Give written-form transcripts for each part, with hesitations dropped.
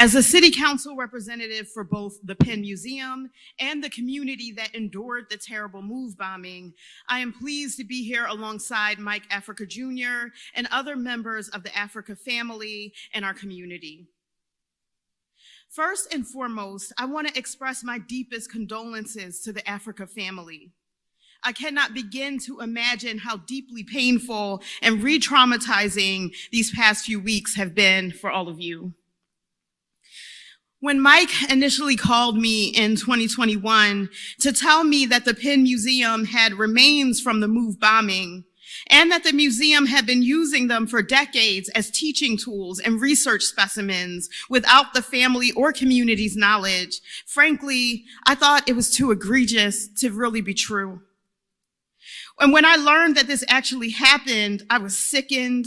As a city council representative for both the Penn Museum and the community that endured the terrible move bombing, I am pleased to be here alongside Mike Africa Jr. and other members of the Africa family and our community. First and foremost, I want to express my deepest condolences to the Africa family. I cannot begin to imagine how deeply painful and re-traumatizing these past few weeks have been for all of you. When Mike initially called me in 2021 to tell me that the Penn Museum had remains from the move bombing and that the museum had been using them for decades as teaching tools and research specimens without the family or community's knowledge, frankly, I thought it was too egregious to really be true. And when I learned that this actually happened, I was sickened,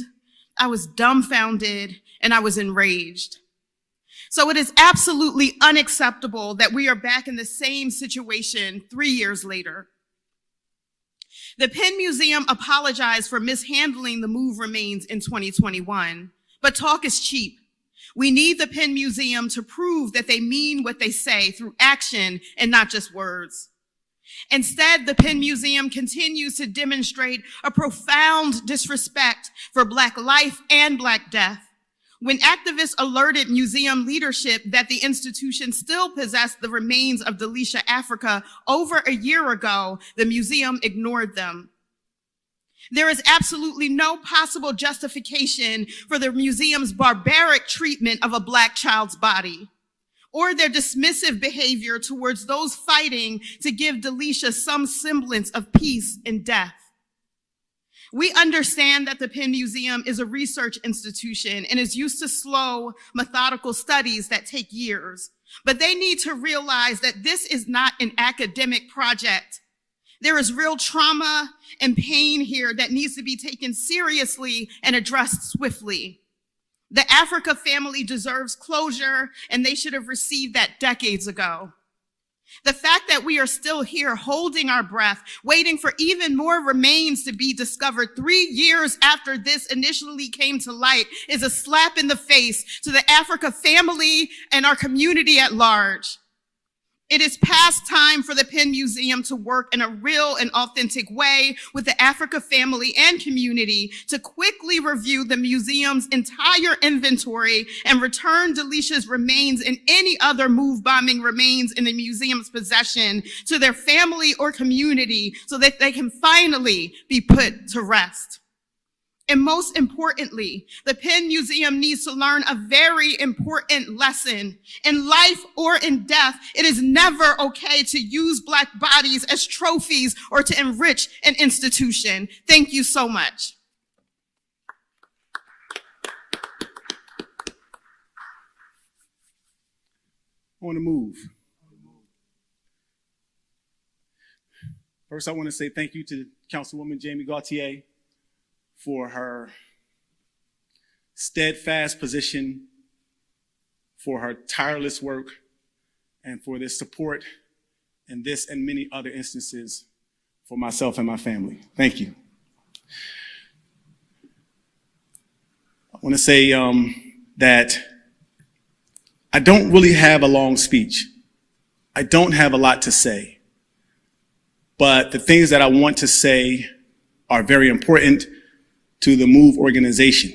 I was dumbfounded, and I was enraged. So it is absolutely unacceptable that we are back in the same situation 3 years later. The Penn Museum apologized for mishandling the move remains in 2021, but talk is cheap. We need the Penn Museum to prove that they mean what they say through action and not just words. Instead, the Penn Museum continues to demonstrate a profound disrespect for Black life and Black death. When activists alerted museum leadership that the institution still possessed the remains of Delisha Africa over a year ago, the museum ignored them. There is absolutely no possible justification for the museum's barbaric treatment of a Black child's body, or their dismissive behavior towards those fighting to give Delisha some semblance of peace in death. We understand that the Penn Museum is a research institution and is used to slow, methodical studies that take years, but they need to realize that this is not an academic project. There is real trauma and pain here that needs to be taken seriously and addressed swiftly. The Africa family deserves closure, and they should have received that decades ago. The fact that we are still here holding our breath, waiting for even more remains to be discovered 3 years after this initially came to light is a slap in the face to the Africa family and our community at large. It is past time for the Penn Museum to work in a real and authentic way with the Africa family and community to quickly review the museum's entire inventory and return Delisha's remains and any other move bombing remains in the museum's possession to their family or community so that they can finally be put to rest. And most importantly, the Penn Museum needs to learn a very important lesson. In life or in death, it is never okay to use Black bodies as trophies or to enrich an institution. Thank you so much. On the move. First, I want to say thank you to Councilwoman Jamie Gauthier for her steadfast position, for her tireless work, and for this support in this and many other instances for myself and my family. Thank you. I want to say that I don't really have a long speech. I don't have a lot to say, but the things that I want to say are very important to the MOVE organization.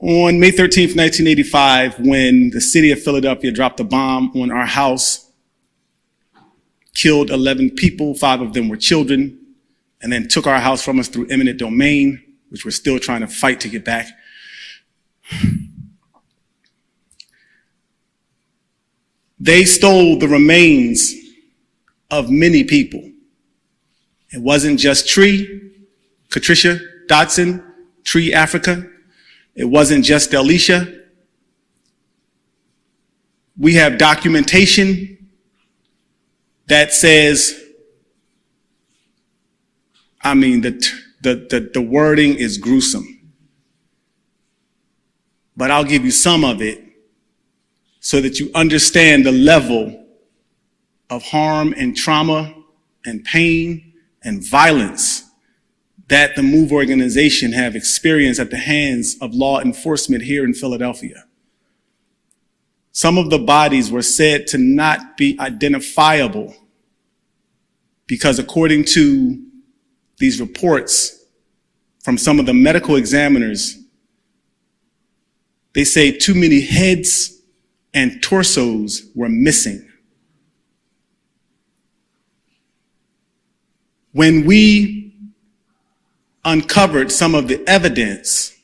On May 13th, 1985, when the city of Philadelphia dropped a bomb on our house, killed 11 people, 5 of them were children, and then took our house from us through eminent domain, which we're still trying to fight to get back. They stole the remains of many people. It wasn't just Patricia Dodson, Tree Africa. It wasn't just Delisha. We have documentation that says, the wording is gruesome. But I'll give you some of it so that you understand the level of harm and trauma and pain and violence that the MOVE organization have experienced at the hands of law enforcement here in Philadelphia. Some of the bodies were said to not be identifiable because, according to these reports from some of the medical examiners, they say too many heads and torsos were missing. When we uncovered some of the evidence,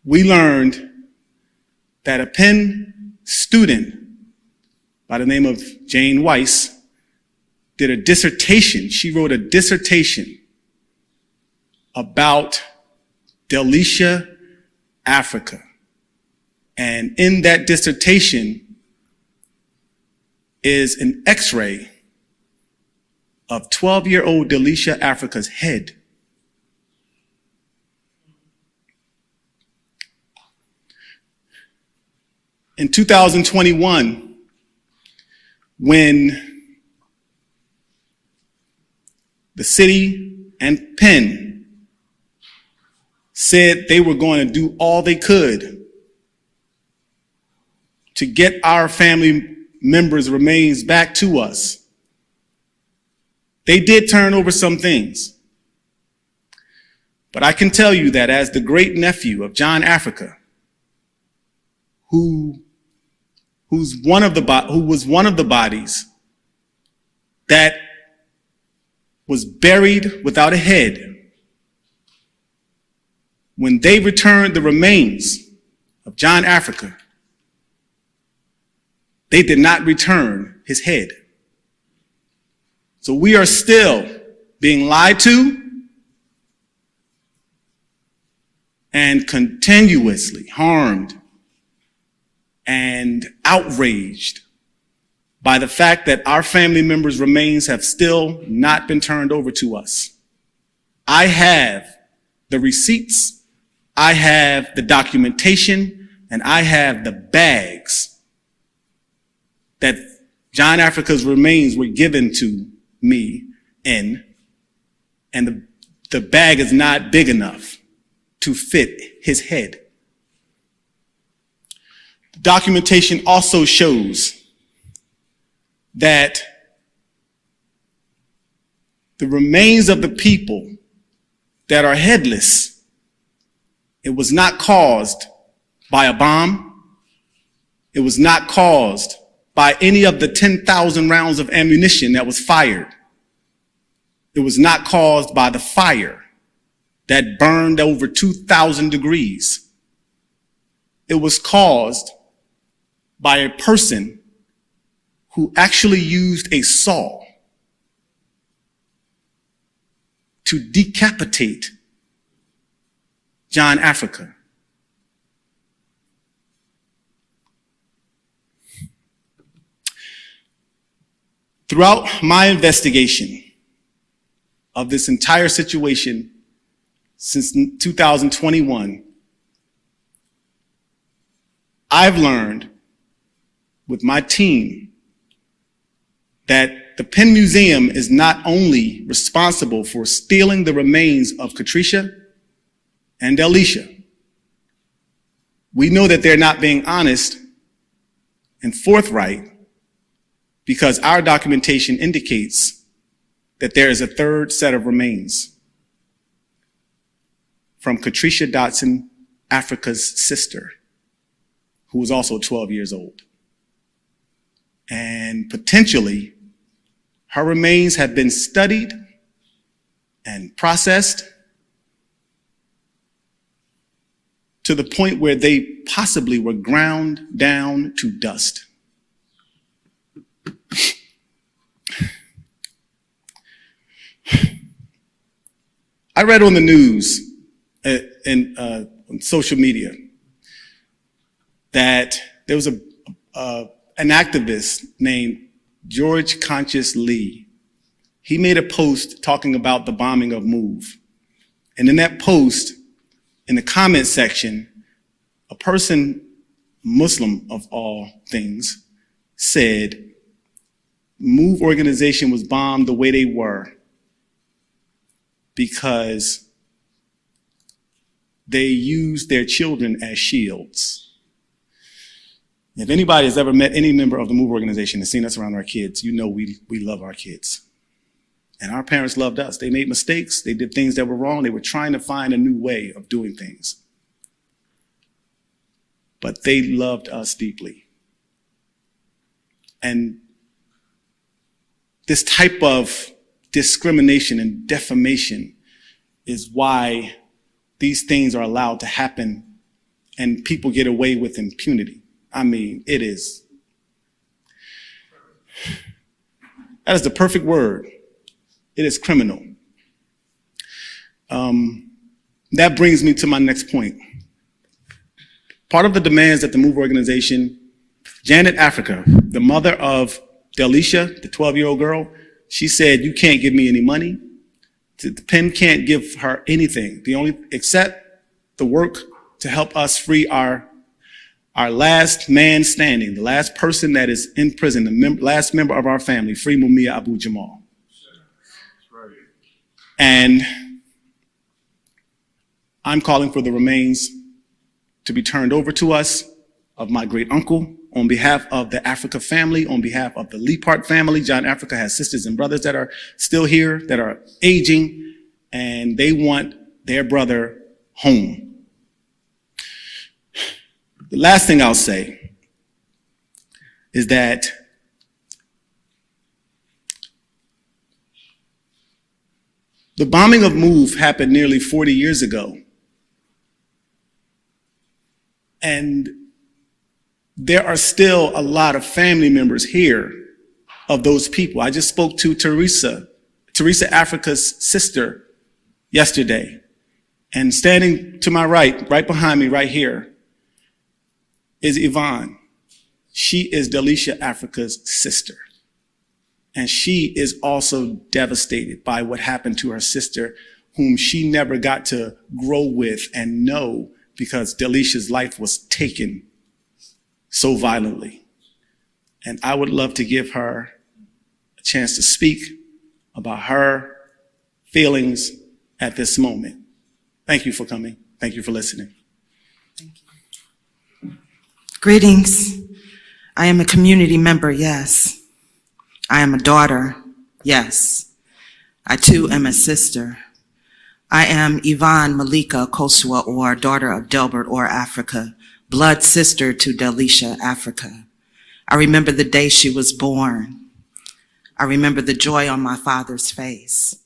we learned that a Penn student by the name of Jane Weiss did a dissertation. She wrote a dissertation about Delisha Africa. And in that dissertation is an X-ray of 12-year-old Delisha Africa's head. In 2021, when the city and Penn said they were going to do all they could to get our family members' remains back to us, they did turn over some things. But I can tell you that as the great nephew of John Africa, who was one of the bodies that was buried without a head, when they returned the remains of John Africa, they did not return his head. So we are still being lied to and continuously harmed and outraged by the fact that our family members' remains have still not been turned over to us. I have the receipts, I have the documentation, and I have the bags that John Africa's remains were given to me in, and the bag is not big enough to fit his head. The documentation also shows that the remains of the people that are headless, it was not caused by a bomb. It was not caused by any of the 10,000 rounds of ammunition that was fired. It was not caused by the fire that burned over 2,000 degrees. It was caused by a person who actually used a saw to decapitate John Africa. Throughout my investigation of this entire situation since 2021, I've learned with my team that the Penn Museum is not only responsible for stealing the remains of Katricia and Delisha. We know that they're not being honest and forthright because our documentation indicates that there is a third set of remains from Katricia Dotson, Africa's sister, who was also 12 years old. And potentially, her remains have been studied and processed to the point where they possibly were ground down to dust. I read on the news and on social media that there was an activist named George Conscious Lee. He made a post talking about the bombing of MOVE. And in that post, in the comment section, a person, Muslim of all things, said, MOVE organization was bombed the way they were because they used their children as shields. If anybody has ever met any member of the MOVE organization and seen us around our kids, you know we love our kids. And our parents loved us. They made mistakes. They did things that were wrong. They were trying to find a new way of doing things. But they loved us deeply. And this type of discrimination and defamation is why these things are allowed to happen and people get away with impunity. I mean, that is the perfect word. It is criminal. That brings me to my next point. Part of the demands that the MOVE organization, Janet Africa, the mother of Delisha, the 12-year-old girl, she said, "You can't give me any money. The Penn can't give her anything. Except the work to help us free our last man standing, the last person that is in prison, the last member of our family, free Mumia Abu Jamal." And I'm calling for the remains to be turned over to us of my great uncle on behalf of the Africa family, on behalf of the Lepart family. John Africa has sisters and brothers that are still here, that are aging, and they want their brother home. The last thing I'll say is that the bombing of MOVE happened nearly 40 years ago. And there are still a lot of family members here of those people. I just spoke to Teresa Africa's sister yesterday. And standing to my right behind me, right here, is Yvonne. She is Delisha Africa's sister. And she is also devastated by what happened to her sister, whom she never got to grow with and know because Delisha's life was taken so violently. And I would love to give her a chance to speak about her feelings at this moment. Thank you for coming. Thank you for listening. Thank you. Greetings. I am a community member, yes. I am a daughter, yes. I too am a sister. I am Yvonne Malika Kosua, or daughter of Delbert or Africa, blood sister to Delisha Africa. I remember the day she was born. I remember the joy on my father's face.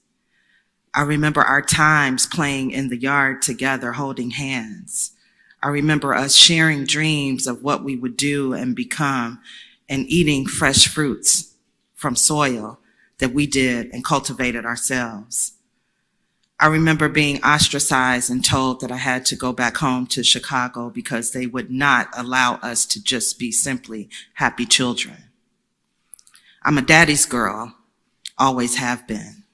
I remember our times playing in the yard together, holding hands. I remember us sharing dreams of what we would do and become, and eating fresh fruits from soil that we did and cultivated ourselves. I remember being ostracized and told that I had to go back home to Chicago because they would not allow us to just be simply happy children. I'm a daddy's girl, always have been.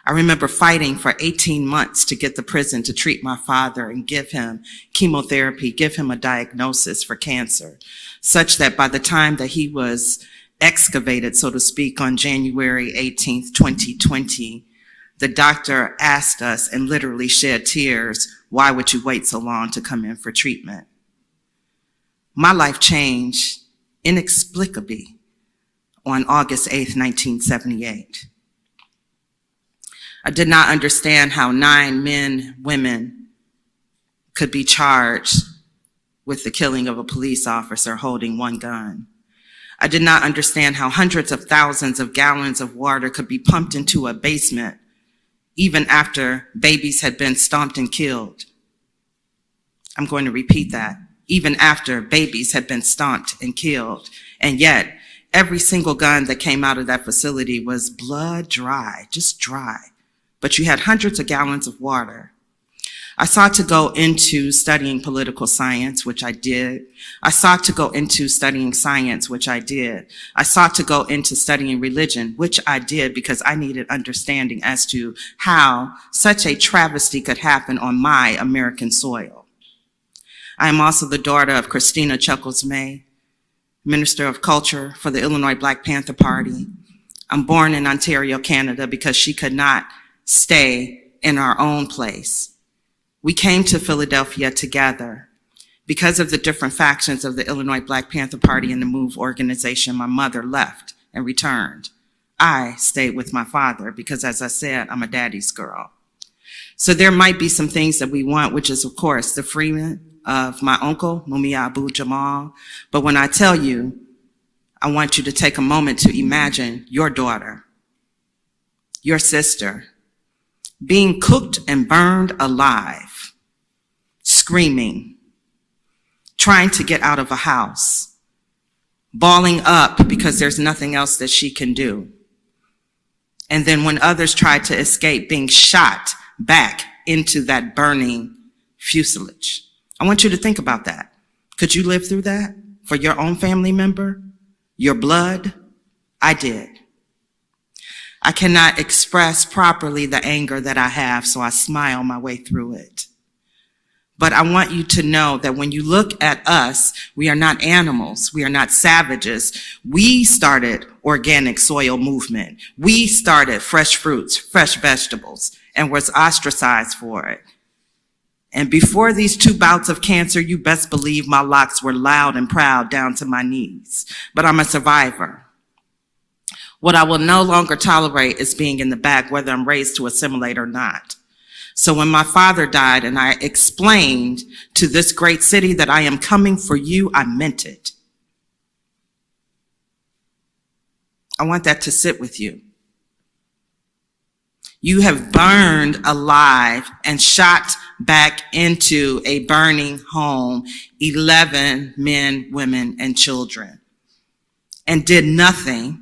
I remember fighting for 18 months to get the prison to treat my father and give him chemotherapy, give him a diagnosis for cancer, such that by the time that he was excavated, so to speak, on January 18th, 2020, the doctor asked us and literally shed tears, "Why would you wait so long to come in for treatment?" My life changed inexplicably on August 8th, 1978. I did not understand how 9 men, women could be charged with the killing of a police officer holding one gun. I did not understand how hundreds of thousands of gallons of water could be pumped into a basement even after babies had been stomped and killed. I'm going to repeat that. Even after babies had been stomped and killed. And yet, every single gun that came out of that facility was blood dry, just dry. But you had hundreds of gallons of water. I sought to go into studying political science, which I did. I sought to go into studying science, which I did. I sought to go into studying religion, which I did because I needed understanding as to how such a travesty could happen on my American soil. I am also the daughter of Christina Chuckles May, Minister of Culture for the Illinois Black Panther Party. I'm born in Ontario, Canada, because she could not stay in our own place. We came to Philadelphia together. Because of the different factions of the Illinois Black Panther Party and the MOVE organization, my mother left and returned. I stayed with my father because, as I said, I'm a daddy's girl. So there might be some things that we want, which is, of course, the freedom of my uncle, Mumia Abu Jamal. But when I tell you, I want you to take a moment to imagine your daughter, your sister, being cooked and burned alive, screaming, trying to get out of a house, bawling up because there's nothing else that she can do. And then when others tried to escape, being shot back into that burning fuselage. I want you to think about that. Could you live through that for your own family member, your blood? I did. I cannot express properly the anger that I have, so I smile my way through it. But I want you to know that when you look at us, we are not animals. We are not savages. We started organic soil movement. We started fresh fruits, fresh vegetables, and was ostracized for it. And before these 2 bouts of cancer, you best believe my locks were loud and proud down to my knees. But I'm a survivor. What I will no longer tolerate is being in the back, whether I'm raised to assimilate or not. So when my father died and I explained to this great city that I am coming for you, I meant it. I want that to sit with you. You have burned alive and shot back into a burning home 11 men, women, and children, and did nothing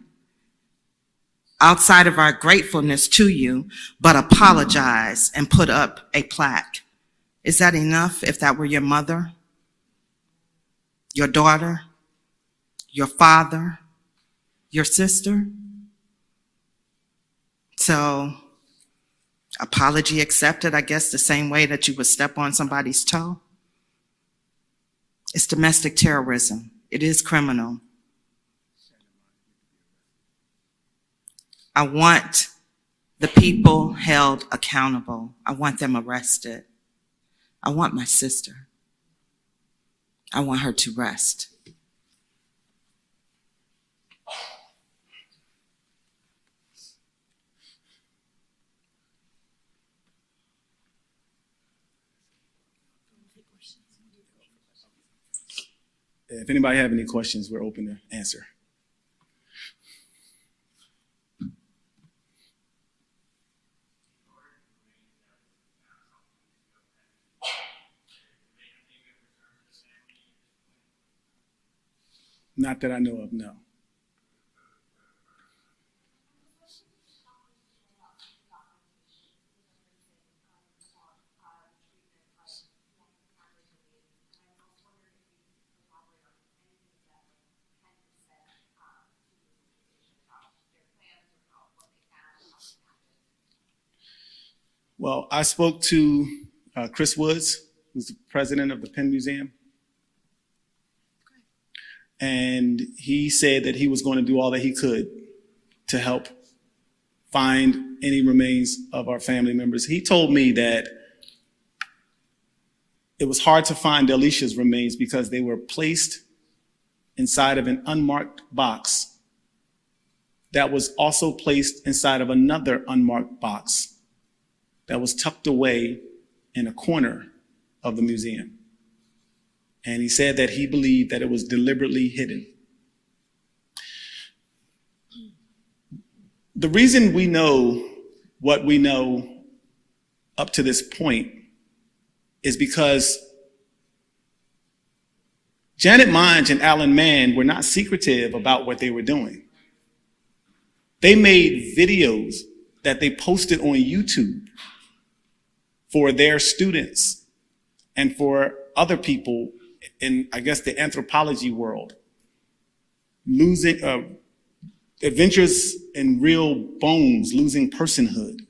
outside of our gratefulness to you, but apologize and put up a plaque. Is that enough if that were your mother, your daughter, your father, your sister? So, apology accepted, I guess the same way that you would step on somebody's toe. It's domestic terrorism. It is criminal. I want the people held accountable. I want them arrested. I want my sister. I want her to rest. If anybody have any questions, we're open to answer. Not that I know of, no. Well, I spoke to Chris Woods, who's the president of the Penn Museum. And he said that he was going to do all that he could to help find any remains of our family members. He told me that it was hard to find Delisha's remains because they were placed inside of an unmarked box that was also placed inside of another unmarked box that was tucked away in a corner of the museum. And he said that he believed that it was deliberately hidden. The reason we know what we know up to this point is because Janet Monge and Alan Mann were not secretive about what they were doing. They made videos that they posted on YouTube for their students and for other people in, I guess, the anthropology world, losing adventures in real bones, losing personhood.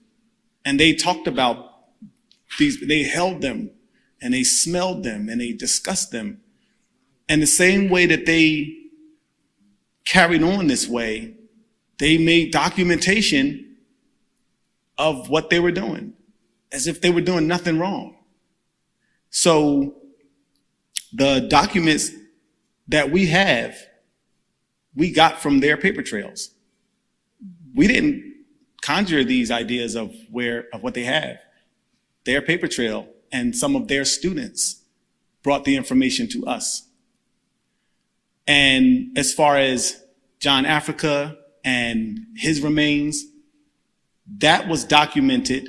And they talked about these, they held them and they smelled them and they discussed them. And the same way that they carried on this way, they made documentation of what they were doing, as if they were doing nothing wrong. So the documents that we have, we got from their paper trails. We didn't conjure these ideas of what they have. Their paper trail and some of their students brought the information to us. And as far as John Africa and his remains, that was documented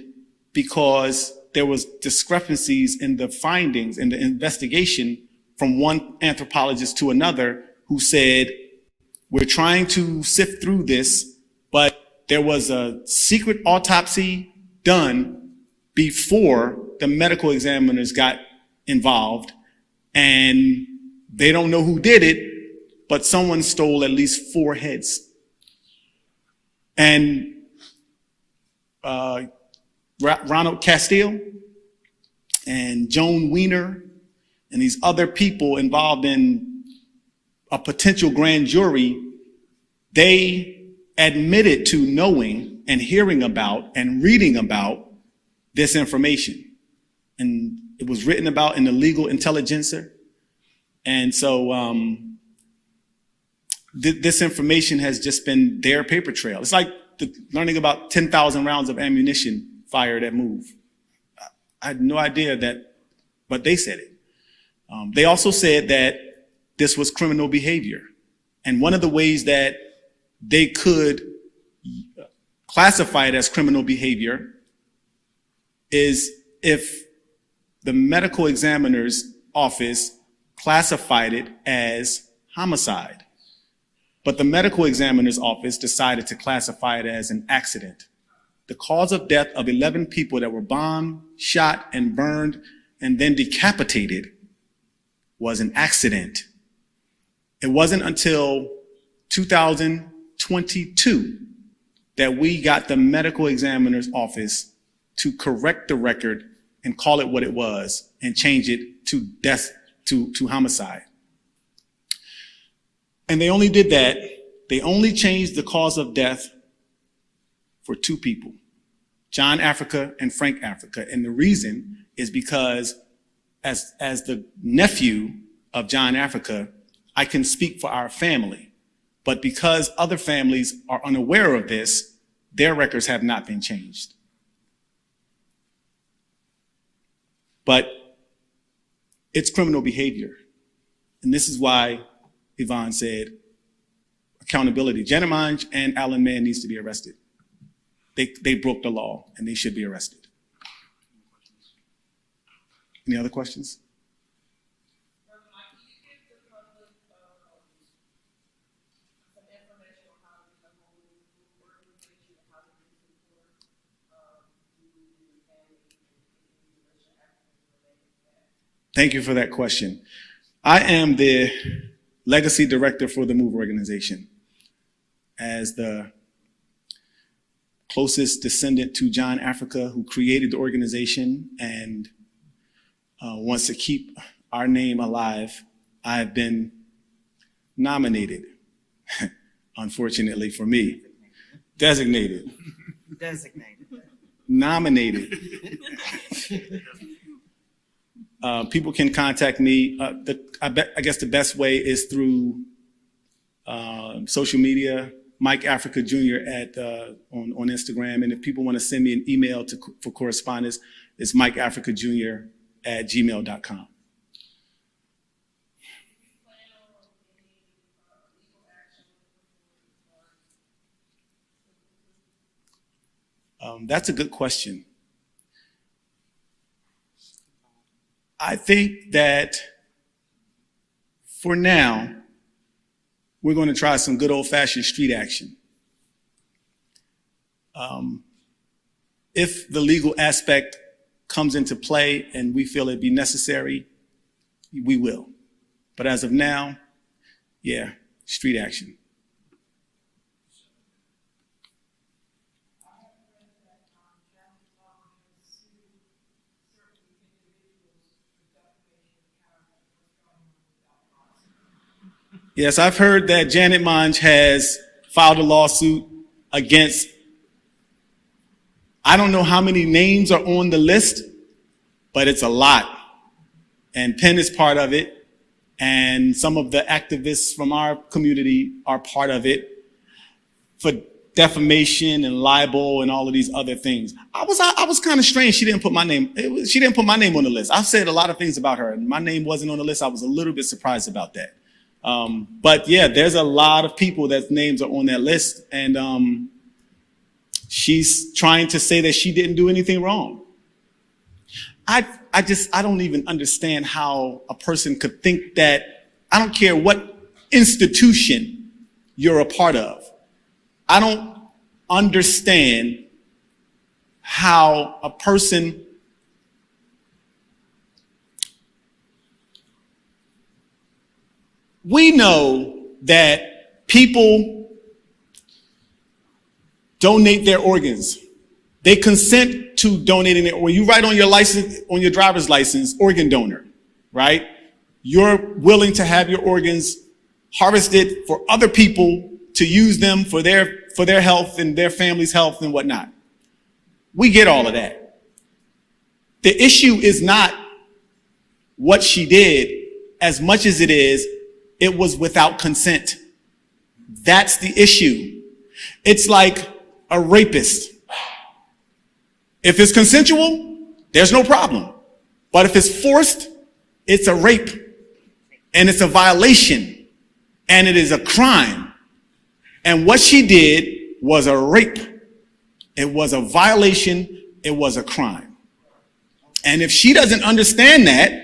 because there was discrepancies in the findings in the investigation from one anthropologist to another who said, we're trying to sift through this, but there was a secret autopsy done before the medical examiners got involved, and they don't know who did it, but someone stole at least 4 heads. And Ronald Castile and Joan Weiner and these other people involved in a potential grand jury, they admitted to knowing and hearing about and reading about this information. And it was written about in the Legal Intelligencer. And so this information has just been their paper trail. It's like learning about 10,000 rounds of ammunition fired at MOVE. I had no idea that, but they said it. They also said that this was criminal behavior. And one of the ways that they could classify it as criminal behavior is if the medical examiner's office classified it as homicide. But the medical examiner's office decided to classify it as an accident. The cause of death of 11 people that were bombed, shot, and burned, and then decapitated was an accident. It wasn't until 2022 that we got the medical examiner's office to correct the record and call it what it was and change it to death, to homicide. And they only did that. They only changed the cause of death for 2 people, John Africa and Frank Africa. And the reason is because as the nephew of John Africa, I can speak for our family. But because other families are unaware of this, their records have not been changed. But it's criminal behavior. And this is why Yvonne said accountability. Jenna Mange and Alan Mann needs to be arrested. They broke the law and they should be arrested. Any other questions? Thank you for that question. I am the legacy director for the MOVE organization. As the closest descendant to John Africa, who created the organization and wants to keep our name alive, I have been nominated, unfortunately for me, designated, nominated. People can contact me. I guess the best way is through social media, Mike Africa Jr. on Instagram. And if people want to send me an email for correspondence, it's mikeafricajr@gmail.com. That's a good question. I think that for now, we're going to try some good old-fashioned street action. If the legal aspect comes into play and we feel it be necessary, we will. But as of now, yeah, street action. Yes, I've heard that Janet Monge has filed a lawsuit against, I don't know how many names are on the list, but it's a lot. And Penn is part of it. And some of the activists from our community are part of it for defamation and libel and all of these other things. I was kind of strange. She didn't put my name. She didn't put my name on the list. I've said a lot of things about her, and my name wasn't on the list. I was a little bit surprised about that. But yeah, there's a lot of people that names are on that list, and she's trying to say that she didn't do anything wrong. I don't even understand how a person could think that. I don't care what institution you're a part of. I don't understand how a person we know that people donate their organs. They consent to donating it. When you write on your license, on your driver's license, organ donor, right? You're willing to have your organs harvested for other people to use them for their health and their family's health and whatnot. We get all of that. The issue is not what she did as much as it was without consent. That's the issue. It's like a rapist. If it's consensual, there's no problem. But if it's forced, it's a rape. And it's a violation. And it is a crime. And what she did was a rape. It was a violation. It was a crime. And if she doesn't understand that,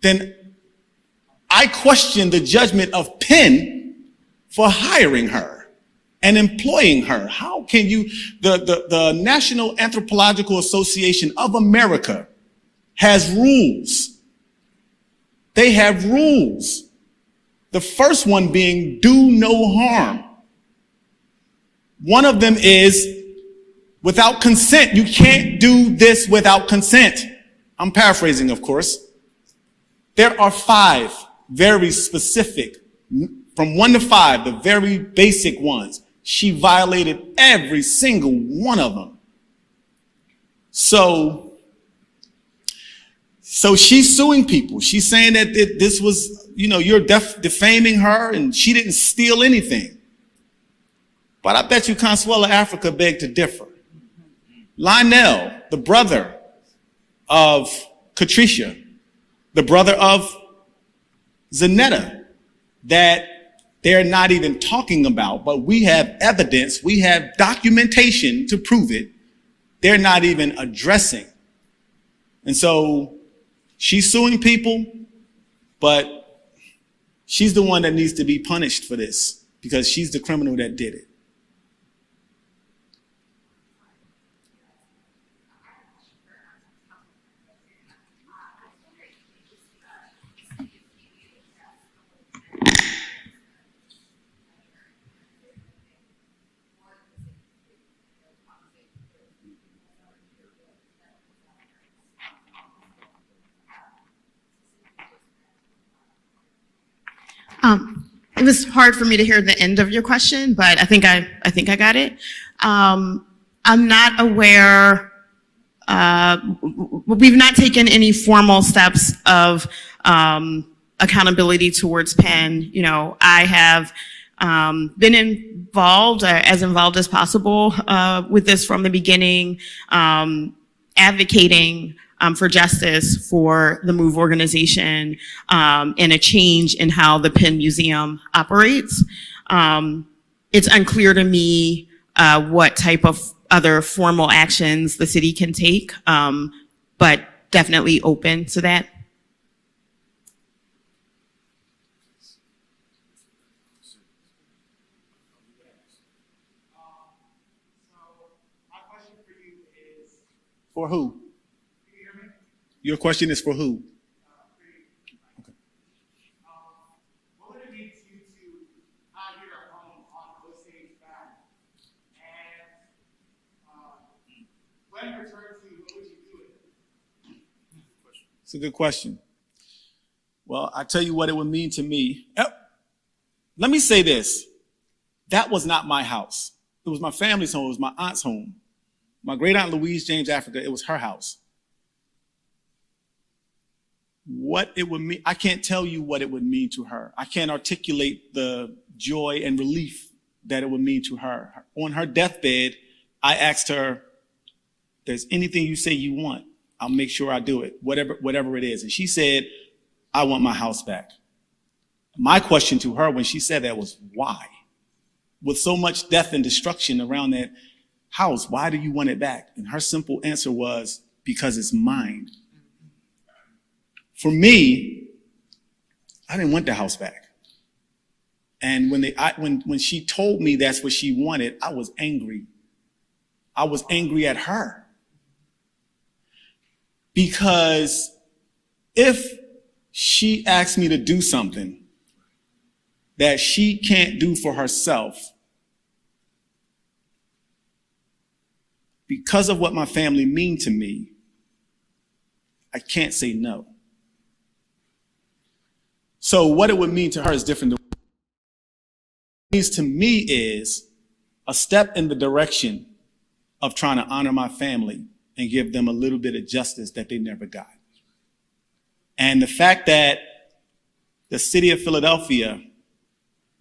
then I question the judgment of Penn for hiring her and employing her. How can you, the National Anthropological Association of America has rules. They have rules. The first one being do no harm. One of them is without consent. You can't do this without consent. I'm paraphrasing, of course. There are 5 very specific, from 1 to 5, the very basic ones. She violated every single one of them. So she's suing people. She's saying that this was, you're defaming her and she didn't steal anything. But I bet you Consuela Africa begged to differ. Lionel, the brother of Katricia, the brother of Zanetta, that they're not even talking about, but we have evidence, we have documentation to prove it, they're not even addressing. And so she's suing people, but she's the one that needs to be punished for this because she's the criminal that did it. It was hard for me to hear the end of your question, but I think I got it. I'm not aware. We've not taken any formal steps of accountability towards Penn. I have been involved, as involved as possible, with this from the beginning, advocating for justice for the MOVE organization and a change in how the Penn Museum operates. It's unclear to me what type of other formal actions the city can take, but definitely open to that. For who? Your question is for who? Okay. What would it mean to you to have your home on Osage back? And when returned to, what would you do with it? It's a good question. Well, I tell you what it would mean to me. Let me say this. That was not my house. It was my family's home. It was my aunt's home. My great aunt Louise James Africa, it was her house. What it would mean, I can't tell you what it would mean to her. I can't articulate the joy and relief that it would mean to her. On her deathbed, I asked her, there's anything you say you want, I'll make sure I do it, whatever it is. And she said, I want my house back. My question to her when she said that was, why? With so much death and destruction around that house, why do you want it back? And her simple answer was, because it's mine. For me, I didn't want the house back. And when she told me that's what she wanted, I was angry. I was angry at her. Because if she asked me to do something that she can't do for herself, because of what my family mean to me, I can't say no. So what it would mean to her is different than what it means to me is a step in the direction of trying to honor my family and give them a little bit of justice that they never got. And the fact that the city of Philadelphia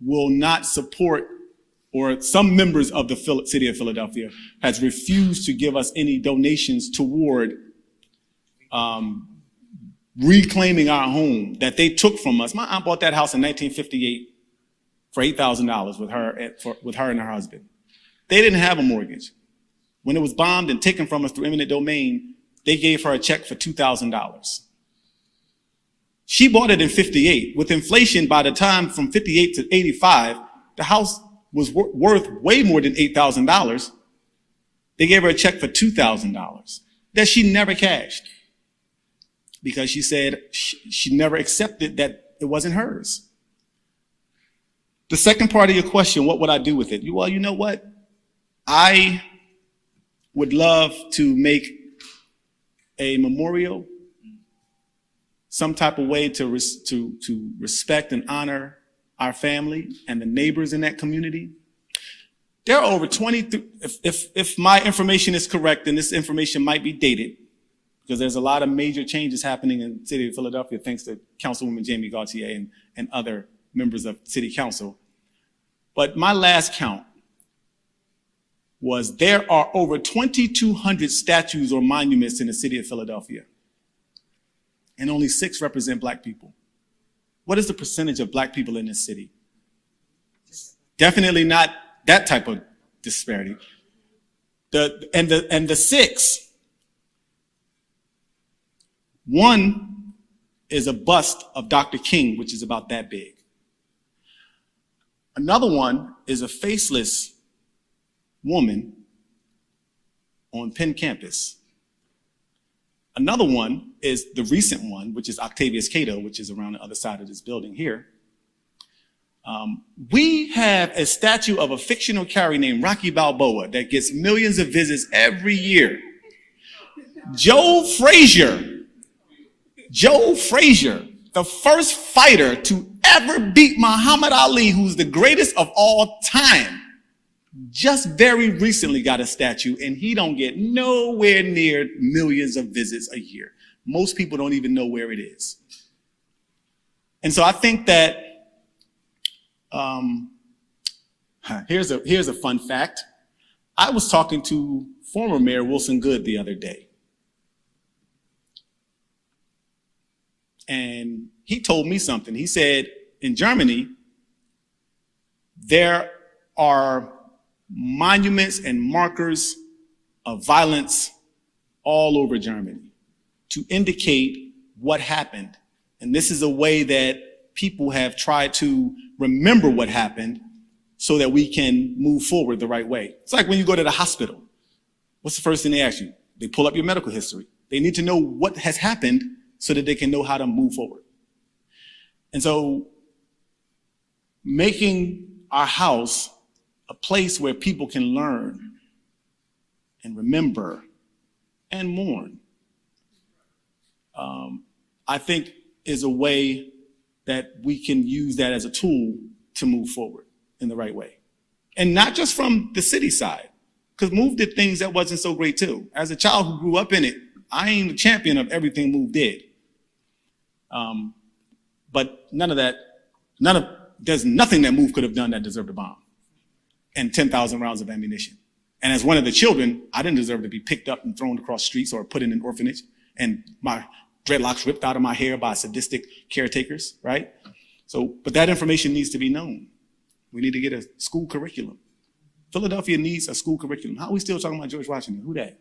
will not support, or some members of the city of Philadelphia has refused to give us any donations toward reclaiming our home that they took from us. My aunt bought that house in 1958 for $8,000 with her and her husband. They didn't have a mortgage. When it was bombed and taken from us through eminent domain, they gave her a check for $2,000. She bought it in 58. With inflation, by the time from 58 to 85, the house was worth way more than $8,000. They gave her a check for $2,000 that she never cashed because she said she never accepted that it wasn't hers. The second part of your question, what would I do with it? Well, you know what? I would love to make a memorial, some type of way to respect and honor our family and the neighbors in that community. There are over 20, if my information is correct, and this information might be dated, because there's a lot of major changes happening in the city of Philadelphia, thanks to Councilwoman Jamie Gauthier and other members of city council. But my last count was there are over 2,200 statues or monuments in the city of Philadelphia, and only 6 represent Black people. What is the percentage of Black people in this city? Definitely not that type of disparity. The 6, one is a bust of Dr. King, which is about that big. Another one is a faceless woman on Penn campus. Another one is the recent one, which is Octavius Cato, which is around the other side of this building here. We have a statue of a fictional character named Rocky Balboa that gets millions of visits every year. Joe Frazier, the first fighter to ever beat Muhammad Ali, who's the greatest of all time, just very recently got a statue, and he don't get nowhere near millions of visits a year. Most people don't even know where it is. And so I think that here's a fun fact. I was talking to former Mayor Wilson Goode the other day, and he told me something. He said in Germany, there are monuments and markers of violence all over Germany to indicate what happened. And this is a way that people have tried to remember what happened so that we can move forward the right way. It's like when you go to the hospital. What's the first thing they ask you? They pull up your medical history. They need to know what has happened so that they can know how to move forward. And so making our house a place where people can learn and remember and mourn, I think is a way that we can use that as a tool to move forward in the right way. And not just from the city side, because Move did things that wasn't so great too. As a child who grew up in it, I ain't a champion of everything Move did. But there's nothing that Move could have done that deserved a bomb and 10,000 rounds of ammunition. And as one of the children, I didn't deserve to be picked up and thrown across streets or put in an orphanage and my dreadlocks ripped out of my hair by sadistic caretakers, right? So, but that information needs to be known. We need to get a school curriculum. Philadelphia needs a school curriculum. How are we still talking about George Washington? Who that?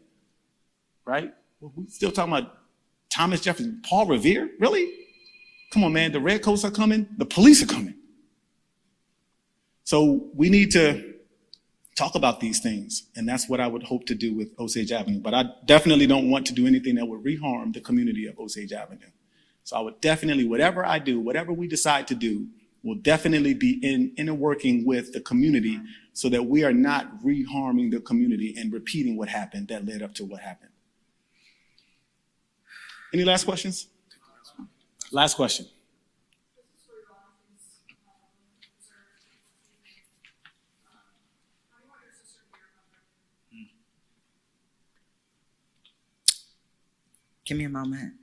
Right? We still talking about Thomas Jefferson, Paul Revere? Really? Come on, man. The redcoats are coming. The police are coming. So we need to talk about these things. And that's what I would hope to do with Osage Avenue. But I definitely don't want to do anything that would reharm the community of Osage Avenue. So I would definitely, whatever I do, whatever we decide to do, will definitely be inner working with the community so that we are not reharming the community and repeating what happened that led up to what happened. Any last questions? Last question. Give me a moment.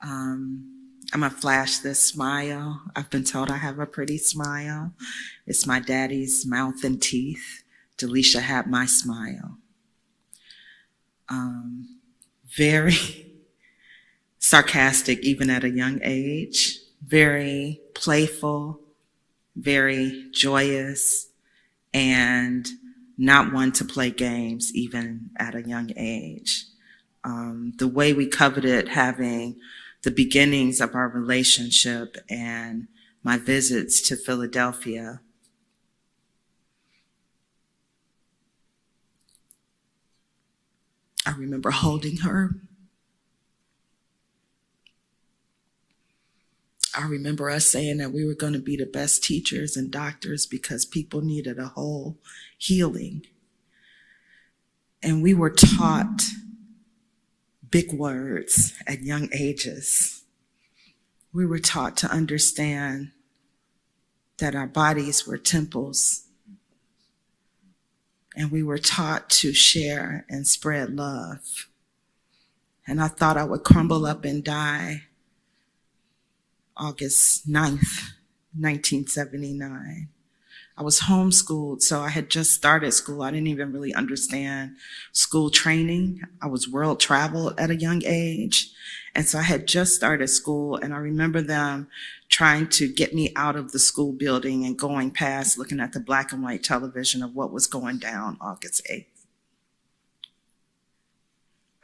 I'm gonna flash this smile. I've been told I have a pretty smile. It's my daddy's mouth and teeth. Delisha had my smile. Very sarcastic, even at a young age. Very playful, very joyous, and not one to play games, even at a young age. The way we coveted having the beginnings of our relationship and my visits to Philadelphia. I remember holding her. I remember us saying that we were going to be the best teachers and doctors because people needed a whole healing. And we were taught big words at young ages. We were taught to understand that our bodies were temples, and we were taught to share and spread love. And I thought I would crumble up and die August 9th, 1979. I was homeschooled, so I had just started school. I didn't even really understand school training. I was world traveled at a young age. And so I had just started school, and I remember them trying to get me out of the school building and going past, looking at the black and white television of what was going down August 8th.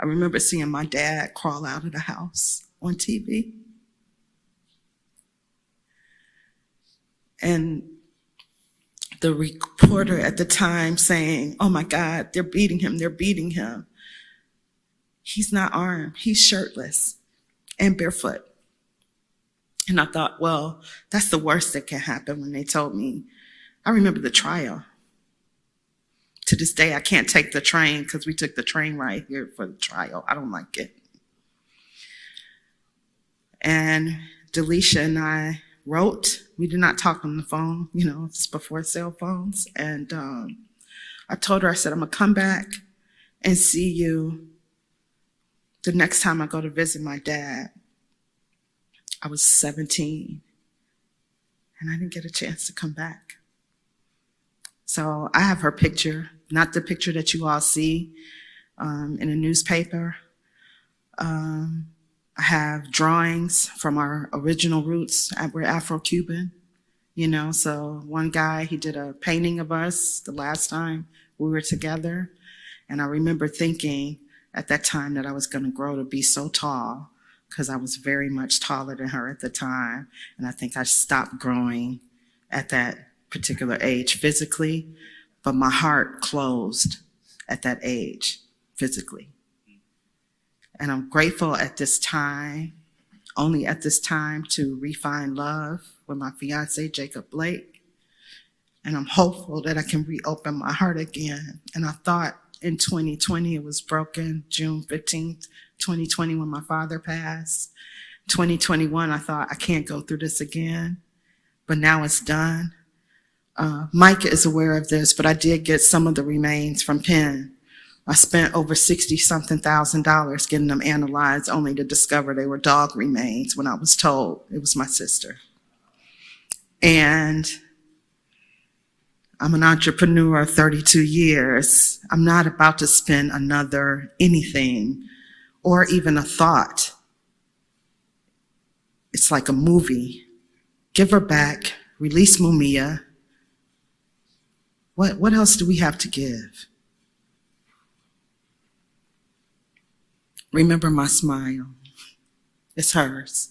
I remember seeing my dad crawl out of the house on TV. And the reporter at the time saying, "Oh my God, they're beating him, they're beating him." He's not armed, he's shirtless and barefoot. And I thought, well, that's the worst that can happen. When they told me, I remember the trial. To this day, I can't take the train because we took the train right here for the trial. I don't like it. And Delisha and I wrote. We did not talk on the phone, it's before cell phones. And I told her, I said, I'm gonna come back and see you the next time I go to visit my dad. I was 17 and I didn't get a chance to come back. So I have her picture, not the picture that you all see in a newspaper. I have drawings from our original roots. We're Afro-Cuban, so one guy, he did a painting of us the last time we were together. And I remember thinking at that time that I was gonna grow to be so tall because I was very much taller than her at the time. And I think I stopped growing at that particular age physically, but my heart closed at that age physically. And I'm grateful at this time, only at this time, to refine love with my fiance, Jacob Blake. And I'm hopeful that I can reopen my heart again. And I thought in 2020 it was broken, June 15th, 2020, when my father passed, 2021, I thought, I can't go through this again, but now it's done. Mike is aware of this, but I did get some of the remains from Penn. I spent over $60-something thousand getting them analyzed, only to discover they were dog remains when I was told it was my sister. And I'm an entrepreneur of 32 years. I'm not about to spend another anything or even a thought. It's like a movie. Give her back, release Mumia. What else do we have to give? Remember my smile. It's hers.